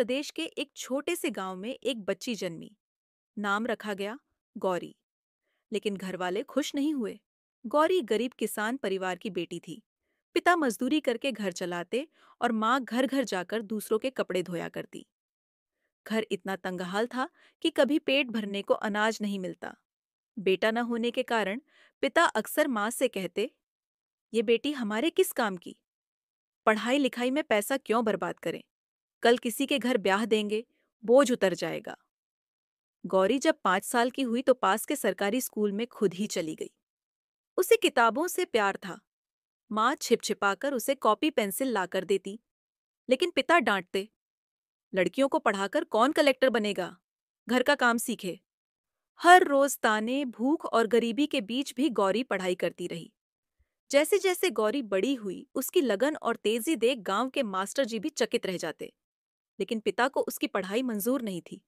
प्रदेश के एक छोटे से गांव में एक बच्ची जन्मी। नाम रखा गया गौरी। लेकिन घर वाले खुश नहीं हुए। गौरी गरीब किसान परिवार की बेटी थी। पिता मजदूरी करके घर चलाते और माँ घर घर जाकर दूसरों के कपड़े धोया करती। घर इतना तंगहाल था कि कभी पेट भरने को अनाज नहीं मिलता। बेटा न होने के कारण पिता अक्सर माँ से कहते, ये बेटी हमारे किस काम की? पढ़ाई लिखाई में पैसा क्यों बर्बाद करें? कल किसी के घर ब्याह देंगे, बोझ उतर जाएगा। गौरी जब 5 साल की हुई तो पास के सरकारी स्कूल में खुद ही चली गई। उसे किताबों से प्यार था। माँ छिप छिपाकर उसे कॉपी पेंसिल लाकर देती, लेकिन पिता डांटते, लड़कियों को पढ़ाकर कौन कलेक्टर बनेगा? घर का काम सीखे। हर रोज ताने, भूख और गरीबी के बीच भी गौरी पढ़ाई करती रही। जैसे जैसे गौरी बड़ी हुई, उसकी लगन और तेजी देख गांव के मास्टर जी भी चकित रह जाते। लेकिन पिता को उसकी पढ़ाई मंजूर नहीं थी।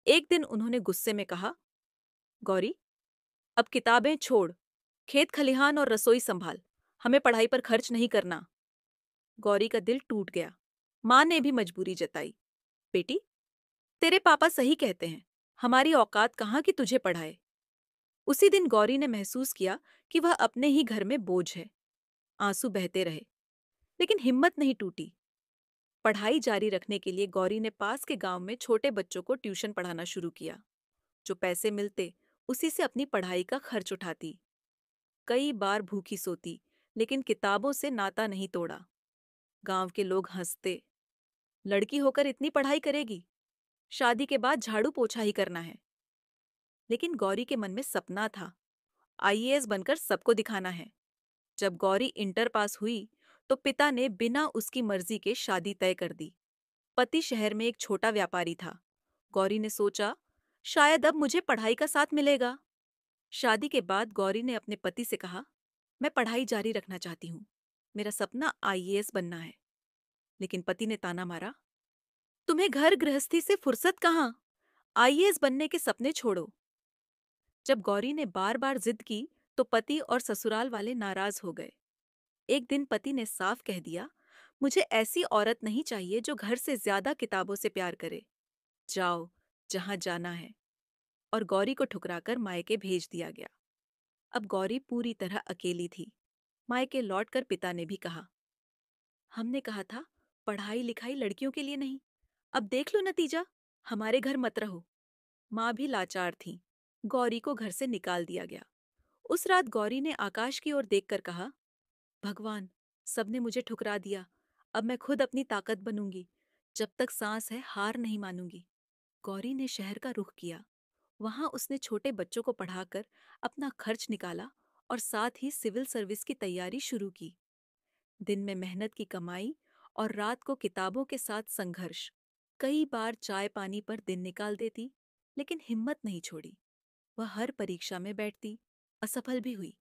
एक दिन उन्होंने गुस्से में कहा, गौरी, अब किताबें छोड़, खेत खलिहान और रसोई संभाल। हमें पढ़ाई पर खर्च नहीं करना। गौरी का दिल टूट गया। माँ ने भी मजबूरी जताई, बेटी, तेरे पापा सही कहते हैं। हमारी औकात कहाँ कि तुझे पढ़ाए। उसी दिन गौरी ने महसूस किया कि वह अपने ही घर में बोझ है। आंसू बहते रहे, लेकिन हिम्मत नहीं टूटी। पढ़ाई जारी रखने के लिए गौरी ने पास के गांव में छोटे बच्चों को ट्यूशन पढ़ाना शुरू किया। जो पैसे मिलते, उसी से अपनी पढ़ाई का खर्च उठाती। कई बार भूखी सोती, लेकिन किताबों से नाता नहीं तोड़ा। गांव के लोग हंसते, लड़की होकर इतनी पढ़ाई करेगी, शादी के बाद झाड़ू पोछा ही करना है। लेकिन गौरी के मन में सपना था, आईएएस बनकर सबको दिखाना है। जब गौरी इंटर पास हुई तो पिता ने बिना उसकी मर्जी के शादी तय कर दी। पति शहर में एक छोटा व्यापारी था। गौरी ने सोचा, शायद अब मुझे पढ़ाई का साथ मिलेगा। शादी के बाद गौरी ने अपने पति से कहा, मैं पढ़ाई जारी रखना चाहती हूँ। मेरा सपना आईएएस बनना है। लेकिन पति ने ताना मारा, तुम्हें घर गृहस्थी से फुर्सत कहाँ? आईएएस बनने के सपने छोड़ो। जब गौरी ने बार बार जिद की तो पति और ससुराल वाले नाराज हो गए। एक दिन पति ने साफ कह दिया, मुझे ऐसी औरत नहीं चाहिए जो घर से ज्यादा किताबों से प्यार करे। जाओ, जहां जाना है। और गौरी को ठुकराकर मायके भेज दिया गया। अब गौरी पूरी तरह अकेली थी। मायके लौटकर पिता ने भी कहा, हमने कहा था पढ़ाई लिखाई लड़कियों के लिए नहीं। अब देख लो नतीजा, हमारे घर मत रहो। माँ भी लाचार थी। गौरी को घर से निकाल दिया गया। उस रात गौरी ने आकाश की ओर देखकर कहा, भगवान, सबने मुझे ठुकरा दिया। अब मैं खुद अपनी ताकत बनूंगी। जब तक सांस है हार नहीं मानूंगी। गौरी ने शहर का रुख किया। वहां उसने छोटे बच्चों को पढ़ाकर अपना खर्च निकाला और साथ ही सिविल सर्विस की तैयारी शुरू की। दिन में मेहनत की कमाई और रात को किताबों के साथ संघर्ष। कई बार चाय पानी पर दिन निकाल देती, लेकिन हिम्मत नहीं छोड़ी। वह हर परीक्षा में बैठती, असफल भी हुई,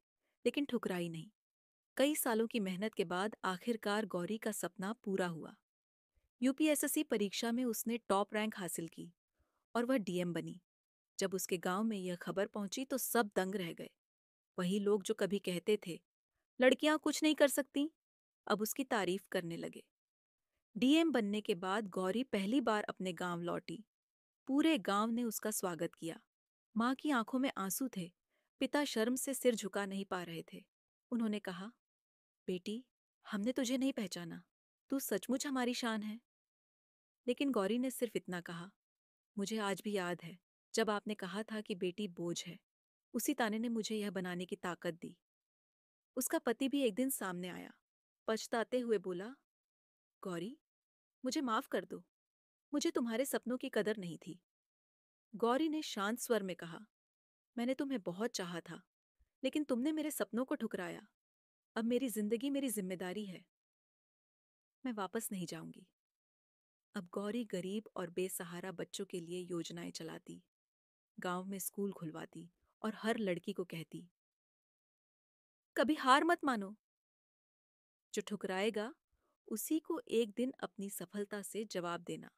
लेकिन ठुकराई नहीं। कई सालों की मेहनत के बाद आखिरकार गौरी का सपना पूरा हुआ। यूपीएसएससी परीक्षा में उसने टॉप रैंक हासिल की और वह डीएम बनी। जब उसके गांव में यह खबर पहुंची तो सब दंग रह गए। वही लोग जो कभी कहते थे लड़कियां कुछ नहीं कर सकती, अब उसकी तारीफ करने लगे। डीएम बनने के बाद गौरी पहली बार अपने गांव लौटी। पूरे गांव ने उसका स्वागत किया। माँ की आंखों में आंसू थे। पिता शर्म से सिर झुका नहीं पा रहे थे। उन्होंने कहा, बेटी, हमने तुझे नहीं पहचाना। तू सचमुच हमारी शान है। लेकिन गौरी ने सिर्फ इतना कहा, मुझे आज भी याद है जब आपने कहा था कि बेटी बोझ है। उसी ताने ने मुझे यह बनाने की ताकत दी। उसका पति भी एक दिन सामने आया। पछताते हुए बोला, गौरी, मुझे माफ कर दो। मुझे तुम्हारे सपनों की कदर नहीं थी। गौरी ने शांत स्वर में कहा, मैंने तुम्हें बहुत चाहा था, लेकिन तुमने मेरे सपनों को ठुकराया। अब मेरी जिंदगी मेरी जिम्मेदारी है। मैं वापस नहीं जाऊंगी। अब गौरी गरीब और बेसहारा बच्चों के लिए योजनाएं चलाती, गांव में स्कूल खुलवाती और हर लड़की को कहती, कभी हार मत मानो। जो ठुकराएगा, उसी को एक दिन अपनी सफलता से जवाब देना।